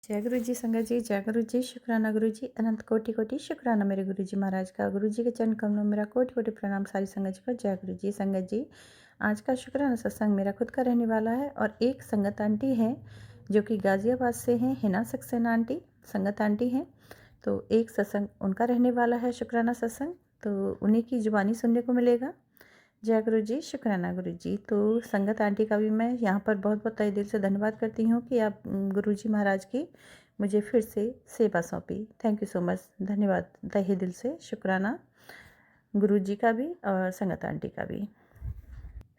जय गुरु जी संगत जी, जय गुरु जी, शुक्राना गुरु जी, अनंत कोटि कोटि शुक्राना मेरे गुरु जी महाराज का। गुरु जी के चरण कमलों में मेरा कोटि कोटि प्रणाम सारी संगत जी का। जय गुरु जी संगत जी। आज का शुक्राना सत्संग मेरा खुद का रहने वाला है और एक संगत आंटी है जो कि गाजियाबाद से हैं, हिना सक्सेना आंटी संगत आंटी हैं। तो एक सत्संग उनका रहने वाला है शुक्राना सत्संग, तो उन्हीं की जुबानी सुनने को मिलेगा। जय गुरु जी, शुक्राना गुरु जी। तो संगत आंटी का भी मैं यहाँ पर बहुत बहुत तहे दिल से धन्यवाद करती हूँ कि आप गुरु जी महाराज की मुझे फिर से सेवा सौंपी। थैंक यू सो मच, धन्यवाद तहे दिल से, शुक्राना गुरु जी का भी और संगत आंटी का भी।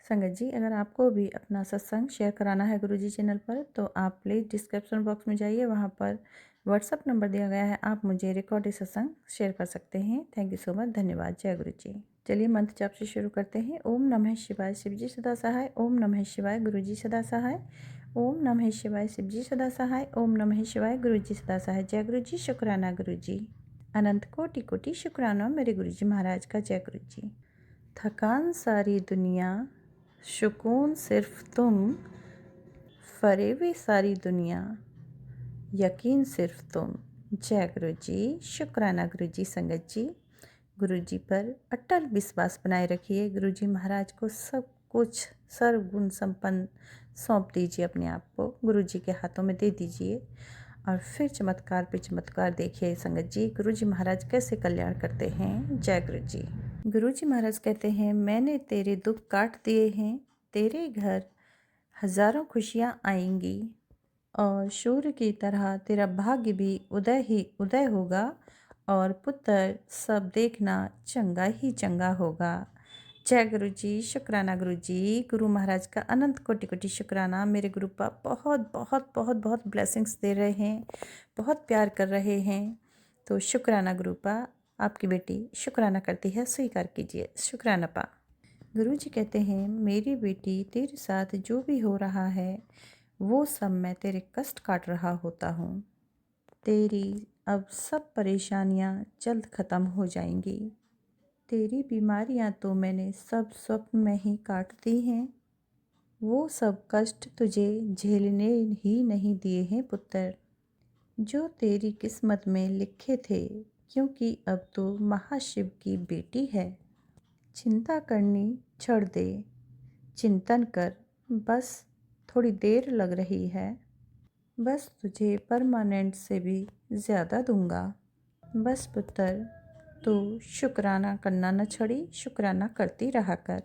संगत जी, अगर आपको भी अपना सत्संग शेयर कराना है गुरु जी चैनल पर तो आप प्लीज़ डिस्क्रिप्शन बॉक्स में जाइए, वहाँ पर व्हाट्सअप नंबर दिया गया है, आप मुझे रिकॉर्डेड सत्संग शेयर कर सकते हैं। थैंक यू सो मच, धन्यवाद। जय गुरु जी। चलिए मंत्र जाप से शुरू करते हैं। ओम नमः शिवाय, शिव जी सदा सहाय। ओम नमः शिवाय, गुरु जी सदा सहाय। ओम नमः शिवाय, शिव जी सदा सहाय। ओम नमः शिवाय, गुरु जी सदा सहाय। जय गुरु जी, शुक्राना गुरु जी। अनंत कोटि कोटि शुक्राना मेरे गुरु जी महाराज का। जय गुरु जी। थकान सारी दुनिया, सुकून सिर्फ तुम, फरेबी सारी दुनिया, यकीन सिर्फ तुम। जय गुरु जी, शुक्राना गुरु जी संगत जी। गुरु जी पर अटल विश्वास बनाए रखिए। गुरु जी महाराज को सब कुछ सर्वगुण संपन्न सौंप दीजिए, अपने आप को गुरु जी के हाथों में दे दीजिए और फिर चमत्कार पे चमत्कार देखिए संगत जी। गुरु जी महाराज कैसे कल्याण करते हैं। जय गुरु जी। गुरु जी महाराज कहते हैं, मैंने तेरे दुख काट दिए हैं, तेरे घर हजारों खुशियाँ आएंगी और सूर्य की तरह तेरा भाग्य भी उदय ही उदय होगा और पुत्र सब देखना चंगा ही चंगा होगा। जय गुरु जी, शुक्राना गुरु जी। गुरु महाराज का अनंत कोटि कोटि शुक्राना। मेरे गुरु पाप बहुत बहुत बहुत बहुत ब्लेसिंग्स दे रहे हैं, बहुत प्यार कर रहे हैं। तो शुक्राना गुरु पा, आपकी बेटी शुक्राना करती है, स्वीकार कीजिए। शुक्राना पा। गुरु जी कहते हैं, मेरी बेटी तेरे साथ जो भी हो रहा है वो सब मैं तेरे कष्ट काट रहा होता हूँ। तेरी अब सब परेशानियाँ जल्द ख़त्म हो जाएंगी। तेरी बीमारियाँ तो मैंने सब स्वप्न में ही काट दी हैं। वो सब कष्ट तुझे झेलने ही नहीं दिए हैं पुत्र, जो तेरी किस्मत में लिखे थे, क्योंकि अब तो महाशिव की बेटी है। चिंता करनी छोड़ दे, चिंतन कर, बस थोड़ी देर लग रही है, बस तुझे परमानेंट से भी ज़्यादा दूंगा। बस पुत्र तो शुक्राना करना न छोड़ी, शुक्राना करती रहा कर।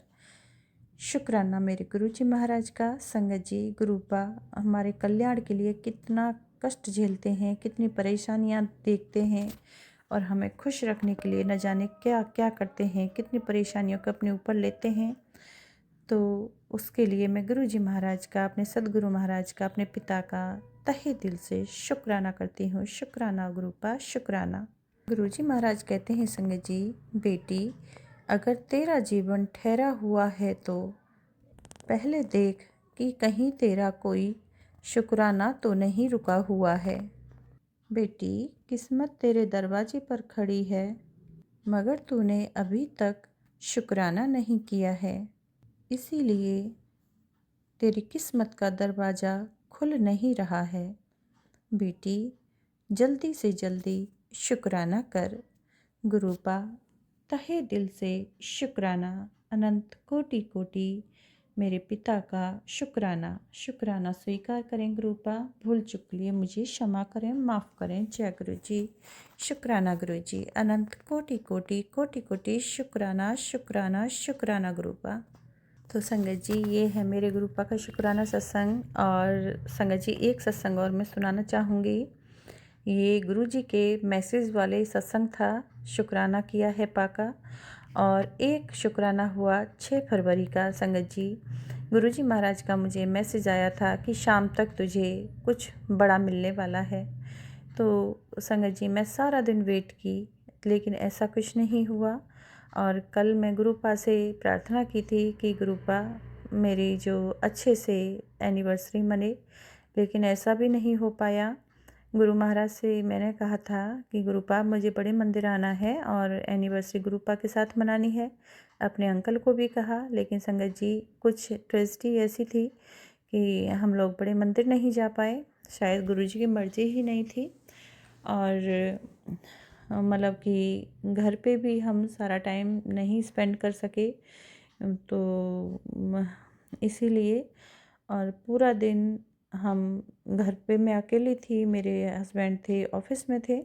शुक्राना मेरे गुरु जी महाराज का। संगत जी, गुरुपा हमारे कल्याण के लिए कितना कष्ट झेलते हैं, कितनी परेशानियां देखते हैं और हमें खुश रखने के लिए न जाने क्या क्या करते हैं, कितनी परेशानियों को अपने ऊपर लेते हैं। तो उसके लिए मैं गुरु जी महाराज का, अपने सदगुरु महाराज का, अपने पिता का तहे दिल से शुक्राना करती हूँ। शुक्राना गुरुपा, शुक्राना। गुरु जी महाराज कहते हैं, संगत जी, बेटी अगर तेरा जीवन ठहरा हुआ है तो पहले देख कि कहीं तेरा कोई शुक्राना तो नहीं रुका हुआ है। बेटी, किस्मत तेरे दरवाजे पर खड़ी है मगर तूने अभी तक शुक्राना नहीं किया है, इसीलिए तेरी किस्मत का दरवाज़ा खुल नहीं रहा है। बेटी, जल्दी से जल्दी शुक्राना कर। गुरुपा तहे दिल से शुक्राना, अनंत कोटि कोटि मेरे पिता का शुक्राना। शुक्राना स्वीकार करें गुरुपा, भूल चुक लिए मुझे क्षमा करें, माफ़ करें। जय गुरु जी, शुक्राना गुरु जी। अनंत कोटि कोटि कोटि कोटि शुक्राना शुक्राना शुक्राना गुरुपा। तो संगत जी, ये है मेरे गुरुपा का शुक्राना सत्संग। और संगत जी, एक सत्संग और मैं सुनाना चाहूँगी। ये गुरु जी के मैसेज वाले सत्संग था, शुक्राना किया है पाका। और एक शुक्राना हुआ 6 फरवरी का। संगत जी, गुरु जी महाराज का मुझे मैसेज आया था कि शाम तक तुझे कुछ बड़ा मिलने वाला है। तो संगत जी, मैं सारा दिन वेट की लेकिन ऐसा कुछ नहीं हुआ। और कल मैं गुरुपा से प्रार्थना की थी कि गुरुपा मेरी जो अच्छे से एनिवर्सरी मने, लेकिन ऐसा भी नहीं हो पाया। गुरु महाराज से मैंने कहा था कि गुरुपा मुझे बड़े मंदिर आना है और एनिवर्सरी गुरुपा के साथ मनानी है। अपने अंकल को भी कहा, लेकिन संगत जी कुछ ट्रेजेडी ऐसी थी कि हम लोग बड़े मंदिर नहीं जा पाए। शायद गुरुजी की मर्ज़ी ही नहीं थी। और मतलब कि घर पे भी हम सारा टाइम नहीं स्पेंड कर सके, तो इसीलिए। और पूरा दिन हम घर पे, मैं अकेली थी, मेरे हस्बैंड थे ऑफिस में थे।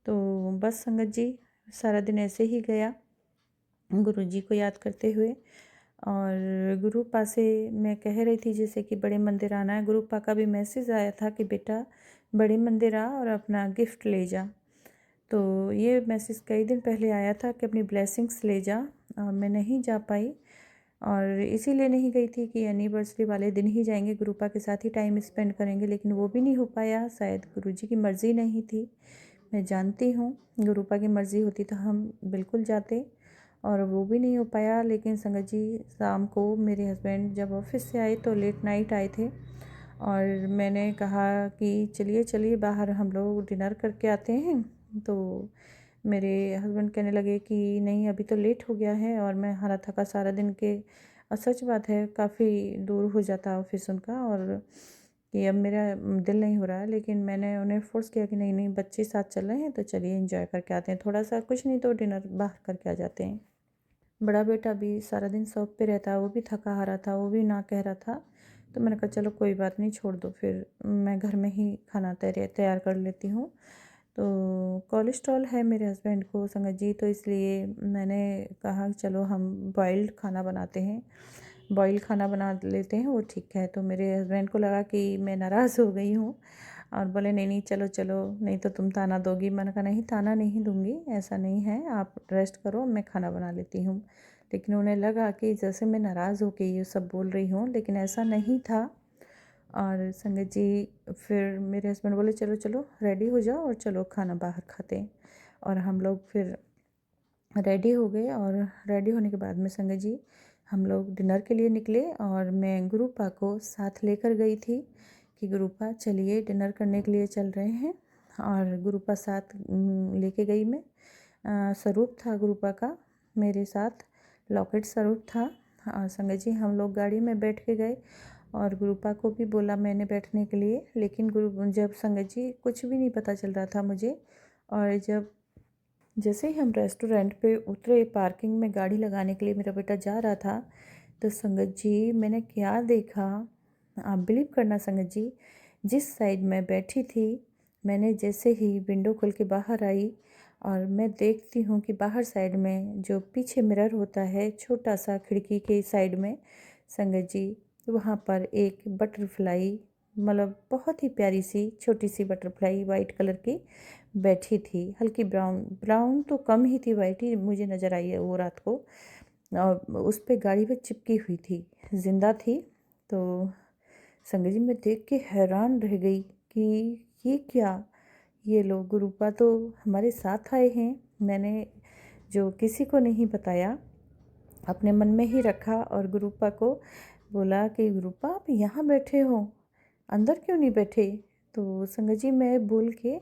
तो बस संगत जी सारा दिन ऐसे ही गया गुरुजी को याद करते हुए। और गुरुपा से मैं कह रही थी जैसे कि बड़े मंदिर आना है। गुरुपा का भी मैसेज आया था कि बेटा बड़े मंदिर आ और अपना गिफ्ट ले जा। तो ये मैसेज कई दिन पहले आया था कि अपनी ब्लेसिंग्स ले जा, और मैं नहीं जा पाई। और इसीलिए नहीं गई थी कि एनिवर्सरी वाले दिन ही जाएंगे, गुरुपा के साथ ही टाइम स्पेंड करेंगे, लेकिन वो भी नहीं हो पाया। शायद गुरुजी की मर्ज़ी नहीं थी, मैं जानती हूँ। गुरुपा की मर्ज़ी होती तो हम बिल्कुल जाते, और वो भी नहीं हो पाया। लेकिन संगत जी शाम को मेरे हस्बैंड जब ऑफिस से आए तो लेट नाइट आए थे, और मैंने कहा कि चलिए चलिए बाहर हम लोग डिनर करके आते हैं। तो मेरे हस्बैंड कहने लगे कि नहीं अभी तो लेट हो गया है, और मैं हरा थका सारा दिन के, और सच बात है काफ़ी दूर हो जाता ऑफिस उनका, और कि अब मेरा दिल नहीं हो रहा है। लेकिन मैंने उन्हें फ़ोर्स किया कि नहीं नहीं बच्चे साथ चल रहे हैं तो चलिए एंजॉय करके आते हैं थोड़ा सा, कुछ नहीं तो डिनर बाहर करके आ जाते हैं। बड़ा बेटा भी सारा दिन शॉप पे रहता है, वो भी थका हारा था, वो भी ना कह रहा था। तो मैंने कहा चलो कोई बात नहीं, छोड़ दो, फिर मैं घर में ही खाना तैयार कर लेती हूँ। तो कोलेस्ट्रॉल है मेरे हस्बैंड को संगत जी, तो इसलिए मैंने कहा चलो हम बॉइल्ड खाना बनाते हैं, बॉइल खाना बना लेते हैं, वो ठीक है। तो मेरे हस्बैंड को लगा कि मैं नाराज़ हो गई हूँ, और बोले नहीं नहीं चलो चलो, नहीं तो तुम ताना दोगी। मैंने कहा नहीं ताना नहीं दूंगी, ऐसा नहीं है, आप रेस्ट करो, मैं खाना बना लेती हूँ। लेकिन उन्हें लगा कि जैसे मैं नाराज़ हो के ये सब बोल रही हूँ, लेकिन ऐसा नहीं था। और संगत जी फिर मेरे हस्बैंड बोले चलो चलो रेडी हो जाओ और चलो खाना बाहर खाते हैं। और हम लोग फिर रेडी हो गए, और रेडी होने के बाद में संगत जी हम लोग डिनर के लिए निकले, और मैं गुरुपा को साथ लेकर गई थी कि गुरुपा चलिए डिनर करने के लिए चल रहे हैं। और गुरुपा साथ लेके गई मैं। स्वरूप था गुरुपा का मेरे साथ, लॉकेट स्वरूप था। और संगत जी हम लोग गाड़ी में बैठ के गए, और गुरुपा को भी बोला मैंने बैठने के लिए, लेकिन गुरु जब संगत जी कुछ भी नहीं पता चल रहा था मुझे। और जब जैसे ही हम रेस्टोरेंट पे उतरे, पार्किंग में गाड़ी लगाने के लिए मेरा बेटा जा रहा था, तो संगत जी मैंने क्या देखा, आप बिलीव करना संगत जी, जिस साइड मैं बैठी थी, मैंने जैसे ही विंडो खोल के बाहर आई, और मैं देखती हूँ कि बाहर साइड में जो पीछे मिरर होता है छोटा सा खिड़की के साइड में संगत जी, वहाँ पर एक बटरफ्लाई, मतलब बहुत ही प्यारी सी छोटी सी बटरफ्लाई वाइट कलर की बैठी थी। हल्की ब्राउन, ब्राउन तो कम ही थी, वाइट ही मुझे नज़र आई है वो रात को। और उस पे गाड़ी पे चिपकी हुई थी, जिंदा थी। तो संगत जी मैं देख के हैरान रह गई कि ये क्या, ये लोग गुरुपा तो हमारे साथ आए हैं। मैंने जो किसी को नहीं बताया, अपने मन में ही रखा, और गुरुपा को बोला कि गुरुपा आप यहाँ बैठे हो, अंदर क्यों नहीं बैठे। तो संगत जी मैं बोल के,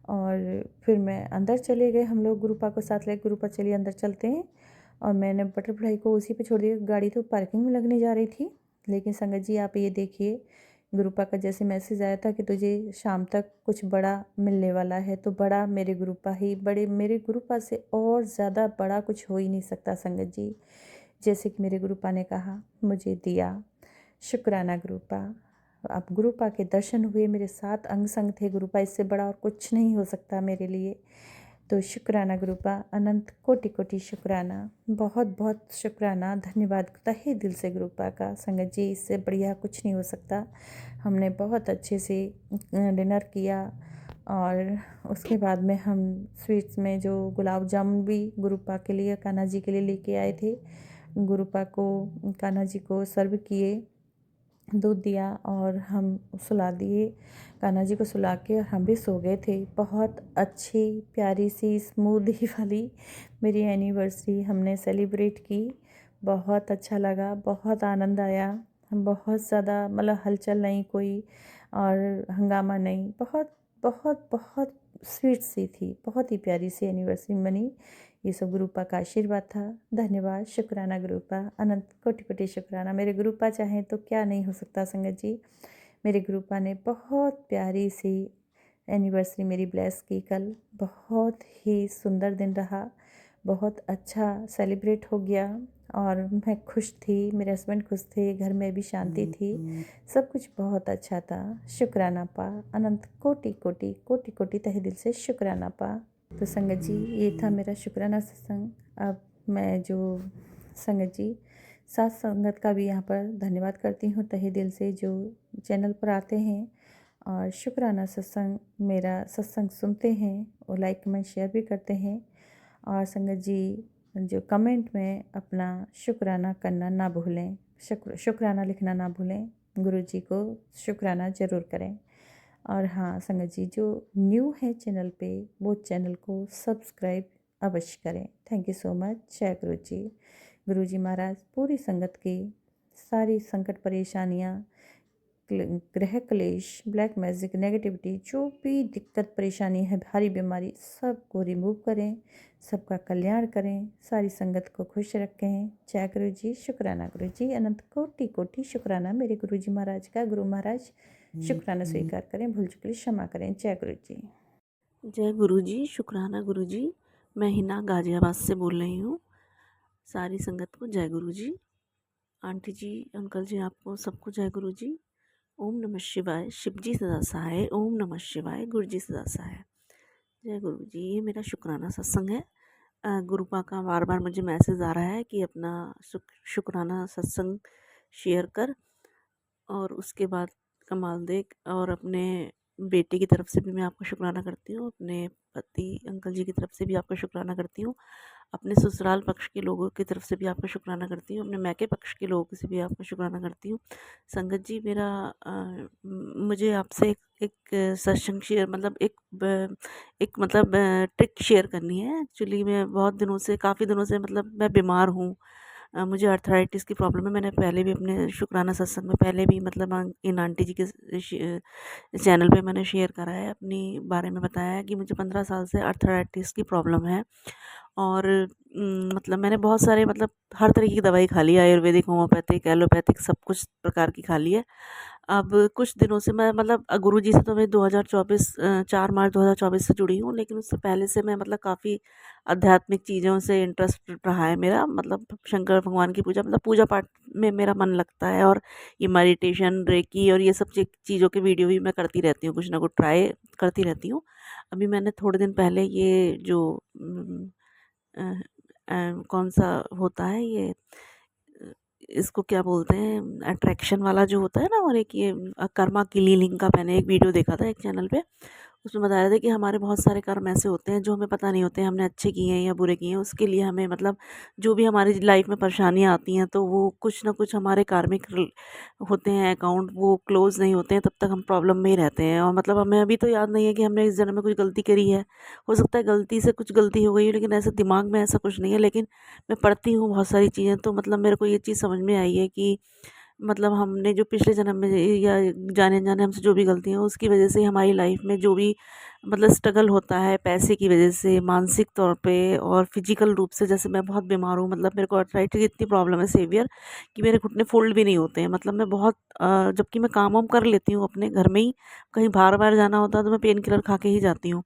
और फिर मैं अंदर चले गए, हम लोग गुरुपा को साथ ले, गुरुपा चलिए अंदर चलते हैं। और मैंने बटरफ्लाई को उसी पे छोड़ दिया, गाड़ी तो पार्किंग में लगने जा रही थी। लेकिन संगत जी आप ये देखिए, गुरुपा का जैसे मैसेज आया था कि तुझे शाम तक कुछ बड़ा मिलने वाला है, तो बड़ा मेरे गुरुपा ही, बड़े मेरे गुरुपा से और ज़्यादा बड़ा कुछ हो ही नहीं सकता संगत जी। जैसे कि मेरे गुरुपा ने कहा मुझे दिया, शुक्राना गुरुपा। अब गुरुपा के दर्शन हुए, मेरे साथ अंग संग थे गुरुपा, इससे बड़ा और कुछ नहीं हो सकता मेरे लिए। तो शुक्राना गुरुपा, अनंत कोटि कोटि शुक्राना, बहुत बहुत शुक्राना, धन्यवाद तहे दिल से गुरुपा का संगत जी, इससे बढ़िया कुछ नहीं हो सकता। हमने बहुत अच्छे से डिनर किया, और उसके बाद में हम स्वीट्स में जो गुलाब जामुन भी गुरुपा के लिए, कान्हा जी के लिए लेके आए थे, गुरुपा को, कान्हा जी को सर्व किए, दूध दिया, और हम सुला दिए कान्हा जी को, सुला के हम भी सो गए थे। बहुत अच्छी प्यारी सी स्मूदी वाली मेरी एनिवर्सरी हमने सेलिब्रेट की। बहुत अच्छा लगा, बहुत आनंद आया, बहुत ज़्यादा मतलब हलचल नहीं कोई, और हंगामा नहीं, बहुत बहुत बहुत स्वीट सी थी, बहुत ही प्यारी सी एनिवर्सरी बनी। ये सब गुरुपा का आशीर्वाद था। धन्यवाद, शुक्राना गुरुपा, अनंत कोटि कोटि शुक्राना। मेरे गुरुपा चाहें तो क्या नहीं हो सकता संगत जी। मेरे गुरुपा ने बहुत प्यारी सी एनिवर्सरी मेरी ब्लेस की कल। बहुत ही सुंदर दिन रहा, बहुत अच्छा सेलिब्रेट हो गया और मैं खुश थी, मेरे हस्बैंड खुश थे, घर में भी शांति थी, सब कुछ बहुत अच्छा था। शुक्राना पा, अनंत कोटि कोटि कोटि कोटि तहे दिल से शुक्राना पा। तो संगत जी, ये था मेरा शुक्राना सत्संग। अब मैं जो संगत जी साथ संगत का भी यहाँ पर धन्यवाद करती हूँ तहे दिल से, जो चैनल पर आते हैं और शुक्राना सत्संग मेरा सत्संग सुनते हैं और लाइक कमेंट शेयर भी करते हैं। और संगत जी जो कमेंट में अपना शुक्राना करना ना भूलें, शुक्राना लिखना ना भूलें, गुरु जी को शुक्राना ज़रूर करें। और हाँ संगत जी, जो न्यू है चैनल पे वो चैनल को सब्सक्राइब अवश्य करें। Thank you so much. जय गुरु जी। गुरु जी महाराज पूरी संगत की सारी संकट परेशानियाँ, ग्रह क्लेश, ब्लैक मैजिक, नेगेटिविटी, जो भी दिक्कत परेशानी है, भारी बीमारी, सबको रिमूव करें, सबका कल्याण करें, सारी संगत को खुश रखें। जय गुरु जी। शुक्राना गुरु जी, अनंत कोटि कोटि शुक्राना मेरे गुरु जी महाराज का। गुरु महाराज शुक्राना स्वीकार करें, भूल चुके क्षमा करें। जय गुरु जी। जय गुरु जी। शुक्राना गुरु जी। मैं हिना गाजियाबाद से बोल रही हूँ। सारी संगत को जय गुरु जी। आंटी जी, अंकल जी, आपको सबको जय गुरु जी। ओम नमः शिवाय। शिव जी सदा सहाय। ओम नमः शिवाय। गुरु जी सदा सहाय। जय गुरु जी। ये मेरा शुक्राना सत्संग है। गुरुपा का बार बार मुझे मैसेज आ रहा है कि अपना शुक्राना सत्संग शेयर कर, और उसके बाद कमाल देख, और अपने बेटे की तरफ से भी मैं आपको शुक्राना करती हूँ, अपने पति अंकल जी की तरफ से भी आपका शुक्राना करती हूँ, अपने ससुराल पक्ष के लोगों की तरफ से भी आपका शुक्राना करती हूँ, अपने मैके पक्ष के लोगों से भी आपका शुक्राना करती हूँ। संगत जी, मेरा मुझे आपसे एक सत्संग शेयर मतलब एक मतलब ट्रिक शेयर करनी है। एक्चुअली मैं बहुत दिनों से, काफ़ी दिनों से मतलब मैं बीमार हूँ। मुझे अर्थराइटिस की प्रॉब्लम है। मैंने पहले भी अपने शुक्राना सत्संग में पहले भी मतलब इन आंटी जी के चैनल पे मैंने शेयर करा है, अपनी बारे में बताया है कि मुझे 15 साल से अर्थराइटिस की प्रॉब्लम है। और मतलब मैंने बहुत सारे मतलब हर तरीके की दवाई खा ली है, आयुर्वेदिक, होम्योपैथिक, एलोपैथिक, सब कुछ प्रकार की खा ली है। अब कुछ दिनों से मैं मतलब गुरु जी से तो मैं 2024 4 मार्च 2024 से जुड़ी हूँ, लेकिन उससे पहले से मैं मतलब काफ़ी आध्यात्मिक चीज़ों से इंटरेस्ट रहा है मेरा। मतलब शंकर भगवान की पूजा, मतलब पूजा पाठ में मेरा मन लगता है, और ये मेडिटेशन, रेकी और ये सब चीज़ों के वीडियो भी मैं करती रहती हूँ, कुछ ना कुछ ट्राई करती रहती हूँ। अभी मैंने थोड़े दिन पहले ये जो कौन सा होता है ये, इसको क्या बोलते हैं, अट्रैक्शन वाला जो होता है ना, और एक ये कर्मा की लीलिंग का मैंने एक वीडियो देखा था एक चैनल पे। उसमें बता रहे थे कि हमारे बहुत सारे कर्म ऐसे होते हैं जो हमें पता नहीं होते हैं, हमने अच्छे किए हैं या बुरे किए हैं। उसके लिए हमें मतलब जो भी हमारी लाइफ में परेशानियाँ आती हैं, तो वो कुछ ना कुछ हमारे कार्मिक होते हैं अकाउंट, वो क्लोज नहीं होते हैं, तब तक हम प्रॉब्लम में ही रहते हैं। और मतलब हमें अभी तो याद नहीं है कि हमने इस जन्म में कुछ गलती करी है। हो सकता है गलती से कुछ गलती हो गई है, लेकिन ऐसे दिमाग में ऐसा कुछ नहीं है। लेकिन मैं पढ़ती हूँ बहुत सारी चीज़ें, तो मतलब मेरे को ये चीज़ समझ में आई है कि मतलब हमने जो पिछले जन्म में या जाने अनजाने हमसे जो भी गलतियाँ, उसकी वजह से हमारी लाइफ में जो भी मतलब स्ट्रगल होता है, पैसे की वजह से, मानसिक तौर पे और फिजिकल रूप से। जैसे मैं बहुत बीमार हूँ, मतलब मेरे को अर्थराइटिस की इतनी प्रॉब्लम है सीवियर कि मेरे घुटने फोल्ड भी नहीं होते हैं। मतलब मैं बहुत जबकि मैं काम वाम कर लेती हूँ अपने घर में ही, कहीं बाहर बाहर जाना होता है तो मैं पेन किलर खा के ही जाती हूँ।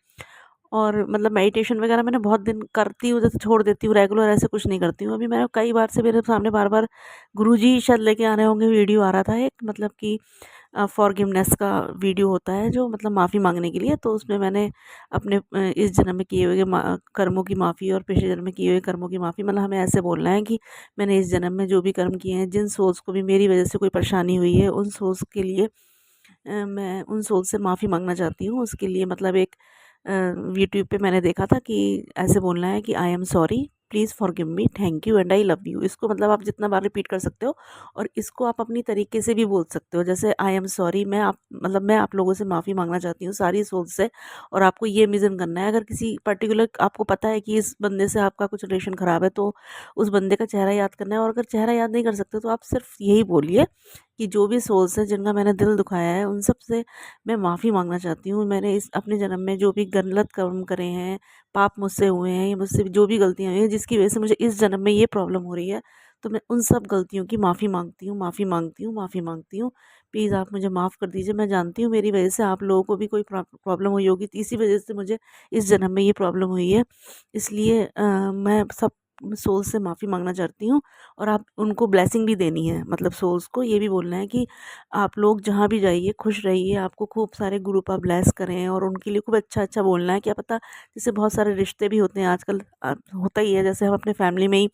और मतलब मेडिटेशन वगैरह मैंने बहुत दिन करती हूँ, जैसे छोड़ देती हूँ, रेगुलर ऐसे कुछ नहीं करती हूँ। अभी मैंने कई बार से मेरे सामने बार बार गुरुजी शायद लेके आ रहे होंगे, वीडियो आ रहा था एक, मतलब कि फॉरगिवनेस का वीडियो होता है जो मतलब माफ़ी मांगने के लिए। तो उसमें मैंने अपने इस जन्म में किए हुए कर्मों की माफ़ी और पिछले जन्म में किए हुए कर्मों की माफ़ी, मतलब हमें ऐसे बोलना है कि मैंने इस जन्म में जो भी कर्म किए हैं, जिन सोल्स को भी मेरी वजह से कोई परेशानी हुई है, उन सोल्स के लिए मैं उन सोल से माफ़ी मांगना चाहती हूँ। उसके लिए मतलब एक यूट्यूब पे मैंने देखा था कि ऐसे बोलना है कि I am sorry, please forgive me, thank you and I love you. इसको मतलब आप जितना बार रिपीट कर सकते हो, और इसको आप अपनी तरीके से भी बोल सकते हो। जैसे आई एम सॉरी, मैं आप लोगों से माफ़ी मांगना चाहती हूँ सारी सोल से। और आपको ये इमेजिन करना है, अगर किसी पर्टिकुलर आपको पता है कि इस बंदे से आपका कुछ रिलेशन ख़राब है, तो उस बंदे का चेहरा याद करना है। और अगर चेहरा याद नहीं कर सकते तो आप सिर्फ यही बोलिए कि जो भी सोल्स हैं जिनका मैंने दिल दुखाया है, उन सब से मैं माफ़ी मांगना चाहती हूँ। मैंने इस अपने जन्म में जो भी गलत कर्म करे हैं, पाप मुझसे हुए हैं, या मुझसे जो भी गलतियाँ हुई हैं जिसकी वजह से मुझे इस जन्म में ये प्रॉब्लम हो रही है, तो मैं उन सब गलतियों की माफ़ी मांगती हूँ, माफ़ी मांगती हूँ, माफ़ी मांगती हूँ। प्लीज़ आप मुझे माफ़ कर दीजिए। मैं जानती हूँ मेरी वजह से आप लोगों को भी कोई प्रॉब्लम हुई होगी, तो इसी वजह से मुझे इस जन्म में ये प्रॉब्लम हुई है। इसलिए मैं सब सोल से माफ़ी मांगना चाहती हूँ, और आप उनको ब्लेसिंग भी देनी है, मतलब सोल्स को ये भी बोलना है कि आप लोग जहाँ भी जाइए खुश रहिए, आपको खूब सारे गुरु पा ब्लेस करें, और उनके लिए खूब अच्छा अच्छा बोलना है। क्या पता, जैसे बहुत सारे रिश्ते भी होते हैं आजकल, होता ही है, जैसे हम अपने फैमिली में ही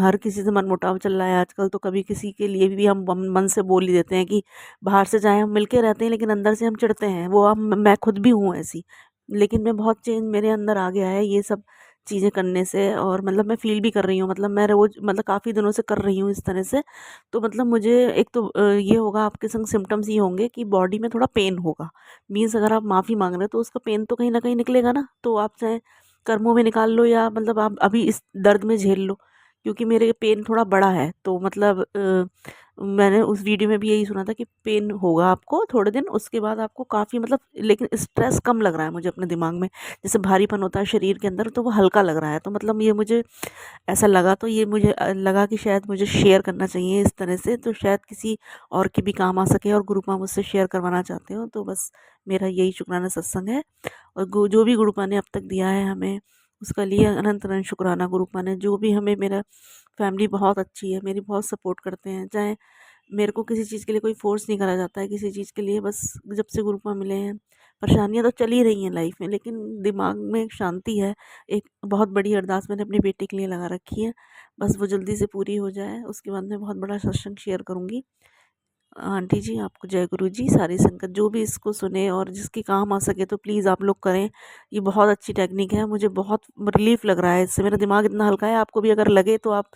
हर किसी से मनमुटाव चल रहा है आजकल, तो कभी किसी के लिए भी हम मन से बोल ही देते हैं कि बाहर से चाहे हम मिलके रहते हैं लेकिन अंदर से हम चिढ़ते हैं। वो अब मैं खुद भी हूँ ऐसी, लेकिन मैं बहुत चेंज मेरे अंदर आ गया है ये सब चीज़ें करने से, और मतलब मैं फ़ील भी कर रही हूँ, मतलब मैं रोज़ मतलब काफ़ी दिनों से कर रही हूँ इस तरह से। तो मतलब मुझे एक तो ये होगा, आपके संग सिम्पटम्स ये होंगे कि बॉडी में थोड़ा पेन होगा। मीन्स अगर आप माफ़ी माँग रहे हैं तो उसका पेन तो कहीं न कहीं निकलेगा ना, तो आप चाहे कर्मों में निकाल लो, या मतलब आप अभी इस दर्द में झेल लो। क्योंकि मेरे पेन थोड़ा बड़ा है, तो मतलब मैंने उस वीडियो में भी यही सुना था कि पेन होगा आपको थोड़े दिन, उसके बाद आपको काफ़ी मतलब, लेकिन स्ट्रेस कम लग रहा है मुझे अपने दिमाग में। जैसे भारीपन होता है शरीर के अंदर, तो वो हल्का लग रहा है। तो मतलब ये मुझे ऐसा लगा, तो ये मुझे लगा कि शायद मुझे शेयर करना चाहिए इस तरह से, तो शायद किसी और के भी काम आ सके, और गुरुपा मुझसे शेयर करवाना चाहते हो, तो बस मेरा यही शुक्राना सत्संग है। और जो भी गुरुपा ने अब तक दिया है हमें, उसका लिए अनंत अनंत शुक्राना। गुरुपा ने जो भी हमें, मेरा फैमिली बहुत अच्छी है, मेरी बहुत सपोर्ट करते हैं। चाहे मेरे को किसी चीज़ के लिए कोई फ़ोर्स नहीं करा जाता है किसी चीज़ के लिए, बस जब से गुरुपा मिले हैं, परेशानियाँ तो चल ही रही हैं लाइफ में, लेकिन दिमाग में एक शांति है। एक बहुत बड़ी अरदास मैंने अपनी बेटी के लिए लगा रखी है, बस वो जल्दी से पूरी हो जाए, उसके बाद मैं बहुत बड़ा सत्संग शेयर करूँगी। आंटी जी, आपको जय गुरु जी। सारी संगत जो भी इसको सुने और जिसके काम आ सके तो प्लीज़ आप लोग करें। ये बहुत अच्छी टेक्निक है, मुझे बहुत रिलीफ़ लग रहा है इससे, मेरा दिमाग इतना हल्का है। आपको भी अगर लगे तो आप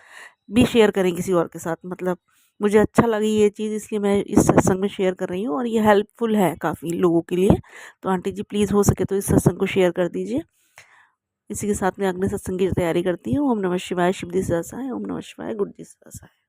भी शेयर करें किसी और के साथ, मतलब मुझे अच्छा लगी ये चीज़, इसलिए मैं इस सत्संग में शेयर कर रही हूँ, और ये हेल्पफुल है काफ़ी लोगों के लिए। तो आंटी जी प्लीज़ हो सके तो इस सत्संग को शेयर कर दीजिए। इसी के साथ मैं अगले सत्संग की तैयारी करती हूँ। ओम नमः शिवाय, शिव जी सहसाय, ओम नमः शिवाय, गुरु जी सहसाय।